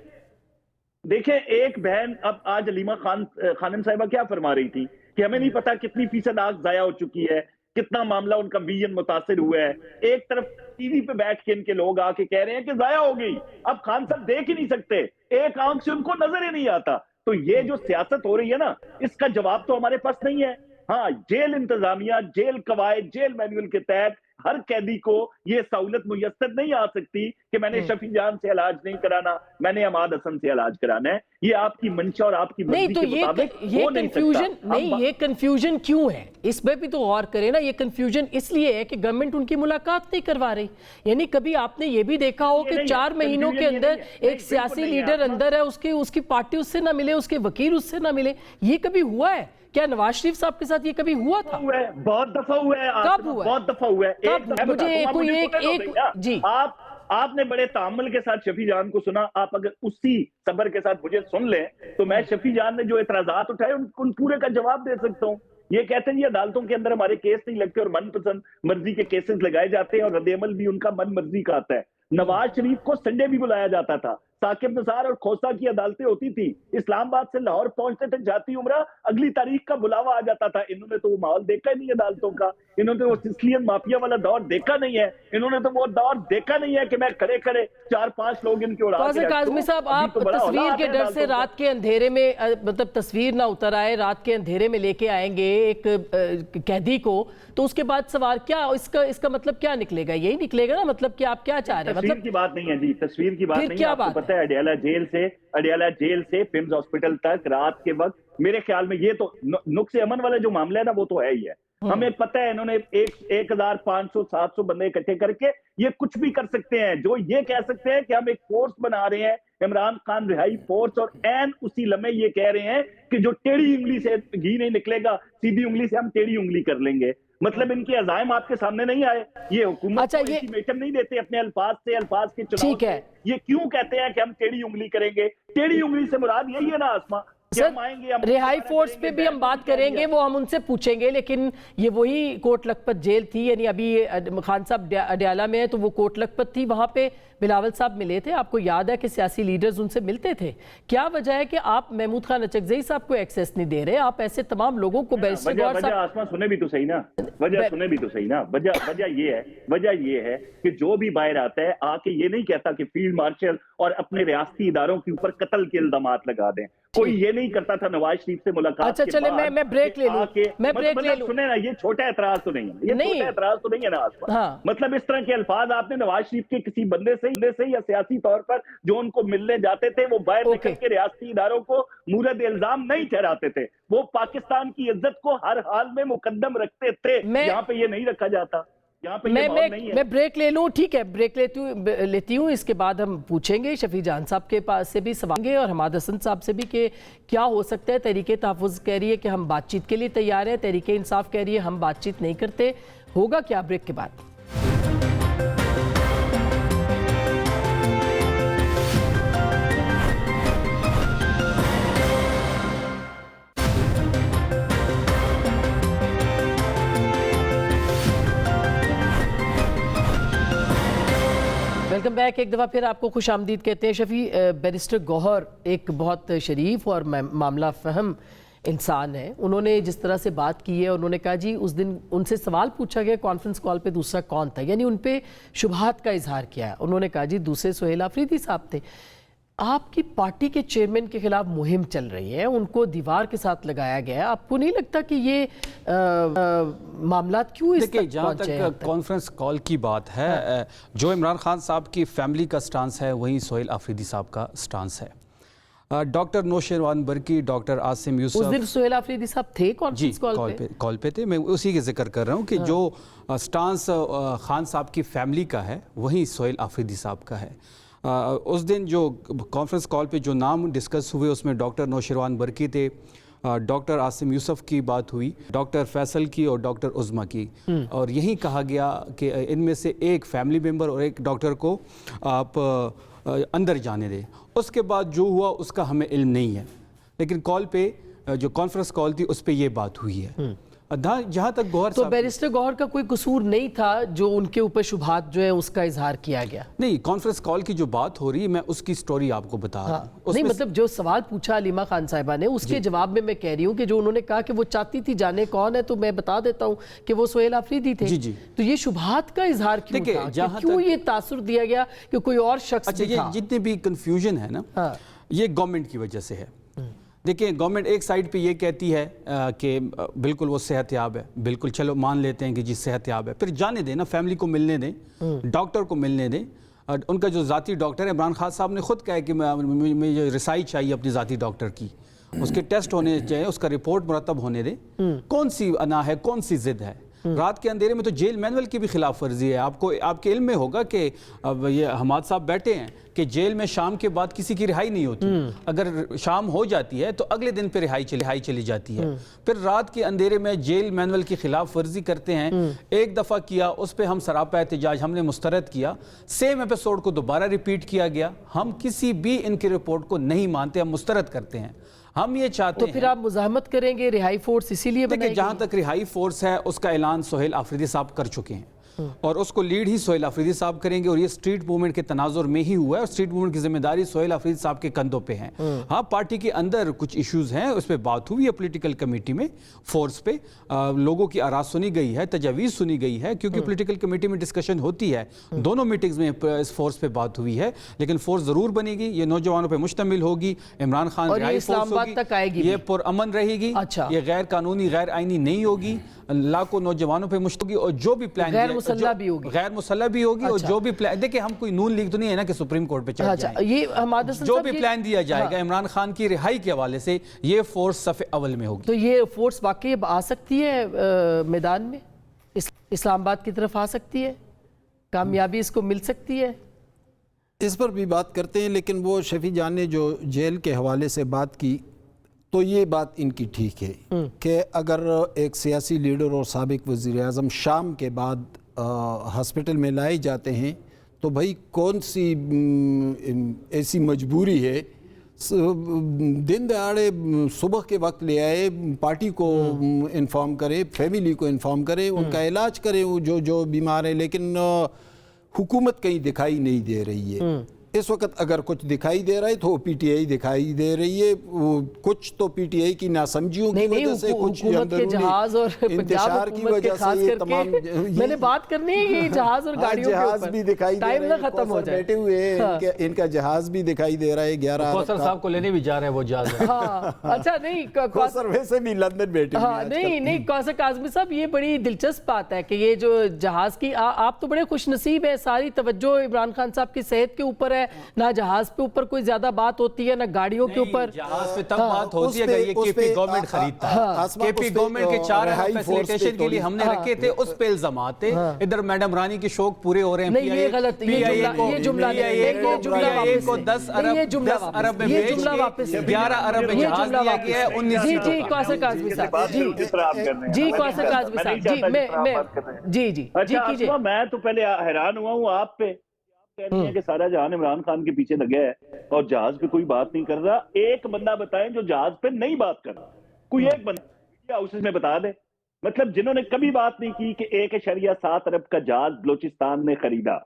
دیکھیں ایک بہن، اب آج علیمہ خانم صاحبہ کیا فرما رہی تھی کہ ہمیں نہیں پتا کتنی فیصد آگ ضائع ہو چکی ہے، کتنا معاملہ ان کا ویژن متاثر ہوا ہے. ایک طرف ٹی وی پہ بیٹھ کے ان کے لوگ آ کے کہہ رہے ہیں کہ ضائع ہو گئی، اب خان صاحب دیکھ ہی نہیں سکتے، ایک آنکھ سے ان کو نظر ہی نہیں آتا. تو یہ جو سیاست ہو رہی ہے نا، اس کا جواب تو ہمارے پاس نہیں ہے. ہاں، جیل انتظامیہ، جیل قواعد، جیل مینول کے تحت ہر قیدی کو یہ سہولت میسر نہیں آ سکتی کہ میں نے شفیع جان سے علاج نہیں کرانا، میں نے عماد حسن سے علاج کرانا ہے. یہ آپ کی منشا اور آپ کی مرضی کے مطابق ہو نہیں سکتا. یہ کنفیوژن کیوں ہے، اس پہ بھی تو غور کریں نا. یہ کنفیوژن اس لیے ہے کہ گورنمنٹ ان کی ملاقات نہیں کروا رہی. یعنی کبھی آپ نے یہ بھی دیکھا ہو کہ 4 مہینوں کے اندر ایک سیاسی لیڈر اندر ہے، اس کی پارٹی اس سے نہ ملے، اس کے وکیل اس سے نہ ملے. یہ کبھی ہوا ہے کیا نواز شریف صاحب کے ساتھ یہ کبھی ہوا تھا؟ بہت دفعہ ہوا ہے. کب ہوا؟ بہت دفعہ ہوا ہے. مجھے کوئی ایک جی، آپ نے بڑے تعامل کے ساتھ شفیع جان کو سنا. آپ اگر اسی صبر کے ساتھ مجھے سن لیں تو میں شفیع جان نے جو اعتراضات اٹھائے ان پورے کا جواب دے سکتا ہوں. یہ کہتے ہیں یہ عدالتوں کے اندر ہمارے کیس نہیں لگتے اور من پسند مرضی کے کیسز لگائے جاتے ہیں اور رد عمل بھی ان کا من مرضی کا آتا ہے. نواز شریف کو سنڈے بھی بلایا جاتا تھا، साकिब निसार और खोसा की अदालतें होती थी, इस्लामाबाद से लाहौर पहुंचते थे जाती उम्रा, अगली तारीख का बुलावा आ जाता था। इन्होंने तो वो माहौल देखा ही नहीं अदालतों का, इन्होंने वो सिसिलियन माफिया वाला दौर देखा नहीं है, इन्होंने तो वो दौर देखा नहीं है कि मैं खड़े खड़े 4-5 लोग इनके उड़ा के काज़मी साहब, आप तस्वीर के डर से रात के अंधेरे में, मतलब तस्वीर ना उतर आए, रात के अंधेरे में लेके आएंगे एक कैदी को, तो उसके बाद सवाल क्या, इसका मतलब क्या निकलेगा? यही निकलेगा ना, मतलब कि आप क्या चाह रहे हैं? तस्वीर मतलब की बात नहीं है जी, तस्वीर की बात नहीं है। क्या आपको बात पता है अडियाला जेल से पिम्स हॉस्पिटल तक रात के वक्त, मेरे ख्याल में ये तो नुक्स अमन वाला जो मामला है ना, वो तो है ही है। हमें पता है इन्होंने 1500-700 बंदे इकट्ठे करके ये कुछ भी कर सकते हैं। जो ये कह सकते हैं कि हम एक फोर्स बना रहे हैं, इमरान खान रिहाई फोर्स, और एन उसी लम्हे ये कह रहे हैं कि जो टेढ़ी उंगली से घी नहीं निकलेगा, सीधी उंगली से हम टेढ़ी उंगली कर लेंगे। मतलब इनके अज़ाइम आपके सामने नहीं आए, ये हुकूमत अच्छा, को ये अल्टीमेटम नहीं देते अपने अल्फाज से, अल्फाज के चुनाव ठीक है। से। ये क्यों कहते हैं कि हम टेढ़ी उंगली करेंगे? टेढ़ी उंगली से मुराद यही है ना आसमा, सर, रिहाई फोर्स पे भी हम बात करेंगे, वो हम उनसे पूछेंगे, लेकिन ये वही कोट लखपत जेल थी, यानी अभी खान साहब अडियाला में है तो वो कोट लखपत थी, वहां पे बिलावल साहब मिले थे। आपको याद है कि सियासी लीडर्स उनसे मिलते थे। क्या वजह है कि आप महमूद खान अचकज़ई साहब को एक्सेस नहीं दे रहे? आप ऐसे तमाम लोगों को वजह आसमा सुने भी तो सही ना, वजह ये है कि जो भी बाहर आता है आके ये नहीं कहता कि फील्ड मार्शल और अपने रियासती इदारों के ऊपर कत्ल के इल्जामात लगा दें। कोई ये नहीं करता था नवाज शरीफ से मुलाकात। अच्छा चले, मैं ब्रेक ले लूं, मैं ब्रेक ले लूं। सुने ना, ये छोटा एतराज तो नहीं है, छोटा एतराज तो नहीं है ना आसमा। हाँ। मतलब इस तरह के अल्फाज आपने नवाज शरीफ के किसी बंदे से या सियासी तौर पर जो उनको मिलने जाते थे, वो बाहर निकल के रियासती इदारों को मूरद इल्जाम नहीं ठहराते थे, वो पाकिस्तान की इज्जत को हर हाल में मुकद्दम रखते थे। यहाँ पे ये नहीं रखा जाता। मैं ब्रेक ले लूं, ठीक है, ब्रेक लेती हूँ। इसके बाद हम पूछेंगे शफी जान साहब के पास से भी सवाल, और हमाद हसन साहब से भी कि क्या हो सकता है। तहरीके तहफ़्फ़ुज़ कह रही है कि हम बातचीत के लिए तैयार हैं, तहरीके इंसाफ कह रही है हम बातचीत नहीं करते। होगा क्या ब्रेक के बाद? Welcome back. एक दफ़ा फिर आपको खुश आमदीद कहते हैं। शफी, बैरिस्टर गौहर एक बहुत शरीफ और मामला फ़हम इंसान है। उन्होंने जिस तरह से बात की है, उन्होंने कहा जी उस दिन उनसे सवाल पूछा गया कॉन्फ्रेंस कॉल पे दूसरा कौन था, यानी उन पे शुबहात का इजहार किया है। उन्होंने कहा जी दूसरे सोहेल आफरीदी साहब थे। आपकी पार्टी के चेयरमैन के खिलाफ मुहिम चल रही है, उनको दीवार के साथ लगाया गया है। आपको नहीं लगता कि ये मामला क्यों इस तक जहाँ तक कॉन्फ्रेंस कॉल की बात है, जो इमरान खान साहब की फैमिली का स्टांस है वहीं सोहेल आफरीदी साहब का स्टांस है। डॉक्टर नौशेरवान बरकी, डॉक्टर आसिम यूसुफ, उस दिन सोहेल आफरीदी साहब थे कॉन्फ्रेंस कॉल पे थे। मैं उसी के जिक्र कर रहा हूँ कि जो स्टांस खान साहब की फैमिली का है वहीं सोहेल आफरीदी साहब का है। उस दिन जो कॉन्फ्रेंस कॉल पे जो नाम डिस्कस हुए उसमें डॉक्टर नौशेरवान बरकी थे, डॉक्टर आसिम यूसुफ की बात हुई, डॉक्टर फैसल की और डॉक्टर उज़मा की, और यही कहा गया कि इनमें से एक फैमिली मेंबर और एक डॉक्टर को आप अंदर जाने दें। उसके बाद जो हुआ उसका हमें इल्म नहीं है, लेकिन कॉल पे जो कॉन्फ्रेंस कॉल थी उस पर यह बात हुई है। जहाँ तक गौहर, तो बैरिस्टर गौहर का कोई कसूर नहीं था जो उनके ऊपर शुबहात जो है उसका इजहार किया गया? नहीं, कॉन्फ्रेंस कॉल की जो बात हो रही है मैं उसकी स्टोरी आपको बता रहा हूं। नहीं, मतलब जो सवाल पूछा अलीमा खान साहिबा ने उसके जवाब में मैं कह रही हूँ कि जो उन्होंने कहा कि वो चाहती थी जाने कौन है, तो मैं बता देता हूँ कि वो सोहेल आफरीदी थे। जी। तो ये शुबहात का इजहार क्यों था? क्यों ये तासुर दिया गया कि कोई और शख्स भी था? जितने भी कंफ्यूजन है ना, ये गवर्नमेंट की वजह से है। देखिए, गवर्नमेंट एक साइड पे ये कहती है कि बिल्कुल वो सेहतयाब है, बिल्कुल चलो मान लेते हैं कि जी सेहतयाब है, फिर जाने दें ना, फैमिली को मिलने दें, डॉक्टर को मिलने दें। उनका जो ज़ाती डॉक्टर है, इमरान खान साहब ने खुद कहा कि मुझे रिसाई चाहिए अपनी ज़ाती डॉक्टर की, उसके टेस्ट होने चाहिए, उसका रिपोर्ट मुरतब होने दें। कौन सी अना है, कौन सी ज़िद है? रात के अंधेरे में तो जेल मैनुअल की भी खिलाफ वर्जी है। आपके इल्म में होगा कि अब ये हमाद साहब बैठे हैं कि जेल में शाम के बाद किसी की रिहाई नहीं होती। अगर शाम हो जाती है तो अगले दिन पे रिहाई चली जाती है। फिर रात के अंधेरे में जेल मैनुअल की खिलाफ वर्जी करते हैं। एक दफ़ा किया, उस पर हम सरापा एहतजाज हमने मुस्तरद किया, सेम एपिसोड को दोबारा रिपीट किया गया। हम किसी भी इनकी रिपोर्ट को नहीं मानते, हम मुस्तरद करते हैं। हम ये चाहते हैं, तो फिर आप मुज़ाहमत करेंगे, रिहाई फोर्स इसीलिए बनाएंगे? जहाँ तक रिहाई फोर्स है उसका ऐलान सोहेल आफरीदी साहब कर चुके हैं। اور اس کو لیڈ ہی سہیل آفریدی صاحب کریں گے، اور یہ اسٹریٹ موومنٹ کے تناظر میں ہی ہوا ہے، اور اسٹریٹ موومنٹ کی ذمہ داری سہیل آفریدی صاحب کے کندھوں پہ ہیں۔ ہاں پارٹی کے اندر کچھ ایشوز ہیں، اس پہ بات ہوئی ہے پولیٹیکل کمیٹی میں، فورس پہ لوگوں کی آراء سنی گئی ہے، تجاویز سنی گئی ہے، کیونکہ پولیٹیکل کمیٹی میں ڈسکشن ہوتی ہے، دونوں میٹنگز میں اس فورس پہ بات ہوئی ہے، لیکن فورس ضرور بنے گی، یہ نوجوانوں پہ مشتمل ہوگی، عمران خان رہائی فورس ہوگی، یہ پرامن رہے گی، یہ غیر قانونی غیر آئینی نہیں ہوگی، لاکھوں نوجوانوں پہ مشتمل ہوگی، اور جو بھی پلان غیر مسلح بھی ہوگی، غیر مسلح بھی ہوگی، اور جو بھی پلان، دیکھیں ہم کوئی نون لیگ تو نہیں ہے نا کہ سپریم کورٹ پہ چڑھ جائیں، جو بھی پلان دیا جائے گا عمران خان کی رہائی کے حوالے سے یہ فورس صف اول میں ہوگی۔ تو یہ فورس واقعی اب آ سکتی ہے میدان میں، اسلام آباد کی طرف آ سکتی ہے، کامیابی اس کو مل سکتی ہے؟ اس پر بھی بات کرتے ہیں، لیکن وہ شفیع جان نے جو جیل کے حوالے سے بات کی تو یہ بات ان کی ٹھیک ہے کہ اگر ایک سیاسی لیڈر اور سابق وزیر اعظم شام کے بعد ہاسپٹل میں لائے جاتے ہیں تو بھائی کون سی ایسی مجبوری ہے، دن دہاڑے صبح کے وقت لے آئے، پارٹی کو انفارم کرے، فیملی کو انفارم کرے، ان کا علاج کرے وہ جو بیمار ہیں، لیکن حکومت کہیں دکھائی نہیں دے رہی ہے۔ اس وقت اگر کچھ دکھائی دے رہا ہے تو پی ٹی آئی دکھائی دے رہی ہے، کچھ تو پی ٹی آئی کی ناسمجھیوں کی وجہ سے، کچھ حکومت کے جہاز اور انتشار کی وجہ سے، یہ تمام میں نے بات کرنی ہے یہ جہاز اور گاڑیوں کے جہاز بھی دکھائی دے رہے ہیں، ختم ہو جائے بیٹھے ہوئے ہیں، ان کا جہاز بھی دکھائی دے رہا ہے، 11 کوثر صاحب کو لینے بھی جا رہے ہیں وہ جہاز۔ اچھا نہیں کوثر ویسے بھی لندن بیٹھے ہاں نہیں کوثر کاظمی صاحب، یہ بڑی دلچسپ بات ہے کہ یہ جو جہاز کی، آپ تو بڑے خوش نصیب ہیں، ساری توجہ عمران خان صاحب کی صحت کے اوپر ہے، نہ جہاز پہ اوپر کوئی زیادہ بات ہوتی ہے، نہ گاڑیوں کے اوپر۔ جہاز پہ تب بات ہوتی ہے کہ یہ کے پی گورنمنٹ خریدتا ہے، کے پی گورنمنٹ کے 4 فیسیلیٹیشن کے لیے ہم نے رکھے تھے، اس پہ الزامات تھے، ادھر میڈم رانی کے شوق پورے ہو رہے ہیں، نہیں یہ غلط، یہ جملہ کو 10 ارب میں بھیج کے 11 ارب میں جہاز دیا گیا ہے، 19۔ جی کوثر کاظمی صاحب، جی کوثر کاظمی صاحب، جی کیجئے۔ میں تو پہلے حیران ہوا ہوں آپ پہ، کہہ رہی ہیں کہ سارا جہان عمران خان کے پیچھے لگا ہے اور جہاز پہ کوئی بات نہیں کر رہا۔ ایک بندہ بتائیں جو جہاز پہ نہیں بات کر رہا، کوئی ایک بندہ میڈیا ہاؤسز میں بتا دے، مطلب جنہوں نے کبھی بات نہیں کی کہ 1.7 ارب کا جہاز بلوچستان نے خریدا،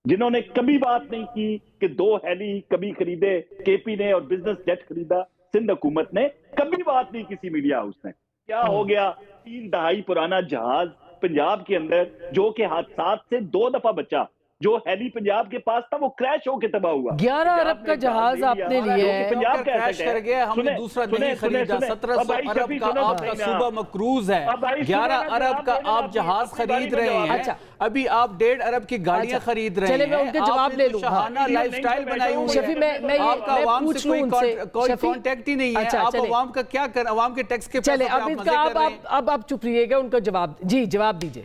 جنہوں نے کبھی بات نہیں کی کہ 2 ہیلی کبھی خریدے کے پی نے اور بزنس جیٹ خریدا سندھ حکومت نے، کبھی بات نہیں کسی میڈیا ہاؤس نے۔ کیا ہو گیا؟ 3 دہائی پرانا جہاز پنجاب کے اندر جو کہ حادثات سے 2 دفعہ بچا، جو ہیلی پنجاب کے پاس تھا وہ کریش ہو کے تباہ ہوا۔ 11 ارب کا جہاز آپ نے لیا ہے، پنجاب کریش کر گیا، ہم نے دوسرا نہیں خریدا، 1700 ارب کا آپ کا صوبہ مکروز ہے، 11 ارب کا آپ جہاز خرید رہے ہیں، ابھی آپ 1.5 ارب کی گاڑیاں خرید رہے ہیں، چلے میں ان کے جواب لے لوں، شاہانہ لائف سٹائل بنائی ہوئی شفیع میں آپ کا عوام سے کوئی کانٹیکٹ ہی نہیں ہے، آپ عوام کا کیا کر، عوام کے ٹیکس کے چلے اب آپ چپ رہیے گا، ان کا جواب دیجئے۔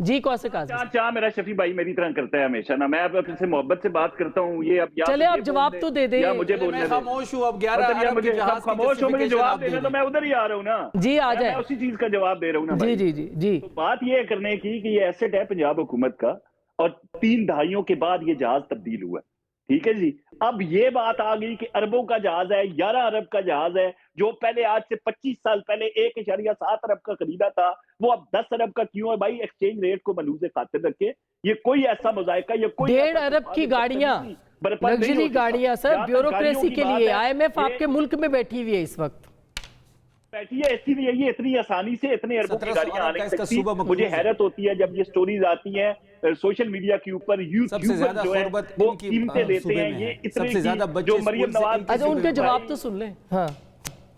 جی کوثر کاظمی چاہ میرا شفیع بھائی میری طرح کرتا ہے ہمیشہ نا، میں اب سے محبت سے بات کرتا ہوں، یہ اب چلے آپ جواب تو دے دیں، یا مجھے بولنے دیں، خاموش ہوں، اب 11 ارب کی جہاز کی خاموش ہو، مجھے جواب دینا تو میں ادھر ہی آ رہا ہوں نا، جی آ جائیں، میں اسی چیز کا جواب دے رہا ہوں نا بھائی۔ جی تو بات یہ کرنے کی کہ یہ ایسٹ ہے پنجاب حکومت کا، اور 3 دہائیوں کے بعد یہ جہاز تبدیل ہوا ہے، ٹھیک ہے جی۔ اب یہ بات آ گئی کہ اربوں کا جہاز ہے، 11 ارب کا جہاز ہے، جو پہلے آج سے 25 سال پہلے 1.7 ارب کا خریدا تھا، وہ اب 10 ارب کا کیوں ہے بھائی؟ ایکسچینج ریٹ کو ملحوظ خاطر رکھے، یہ کوئی ایسا مذائقہ، یہ کوئی 1.5 ارب کی گاڑیاں، لگژری گاڑیاں سر، بیوروکریسی کے لیے، آئی ایم ایف آپ کے ملک میں بیٹھی ہوئی ہے اس وقت، بیٹھی ہے، اسی لیے یہ اتنی آسانی سے اتنے اربوں کی گاڑیاں آ نہیں سکتی۔ مجھے حیرت ہوتی ہے جب یہ سٹوریز آتی ہیں سوشل میڈیا کے اوپر، یوٹیوبر جو ہے وہ قیمتیں دیتے ہیں، یہ اتنے جو مریم نواز، اچھا ان کے جواب تو سن لیں۔ ہاں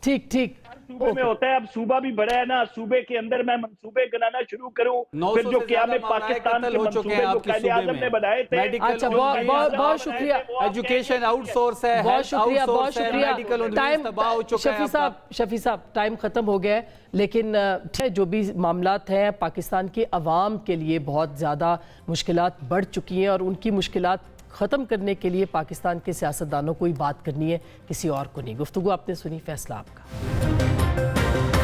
ٹھیک صوبے میں ہوتا ہے، اب صوبہ بھی بڑا ہے نا، صوبے کے اندر میں منصوبے گنانا شروع کروں، پھر جو قیام پاکستان کے منصوبے جو قائد اعظم نے بنائے تھے۔ اچھا بہت شکریہ، ایجوکیشن آؤٹ سورس ہے، بہت شکریہ شفیع صاحب، ٹائم ختم ہو گیا ہے، لیکن جو بھی معاملات ہیں پاکستان کی عوام کے لیے بہت زیادہ مشکلات بڑھ چکی ہیں، اور ان کی مشکلات ختم کرنے کے لیے پاکستان کے سیاستدانوں کو ہی بات کرنی ہے، کسی اور کو نہیں۔ گفتگو آپ نے سنی، فیصلہ آپ کا۔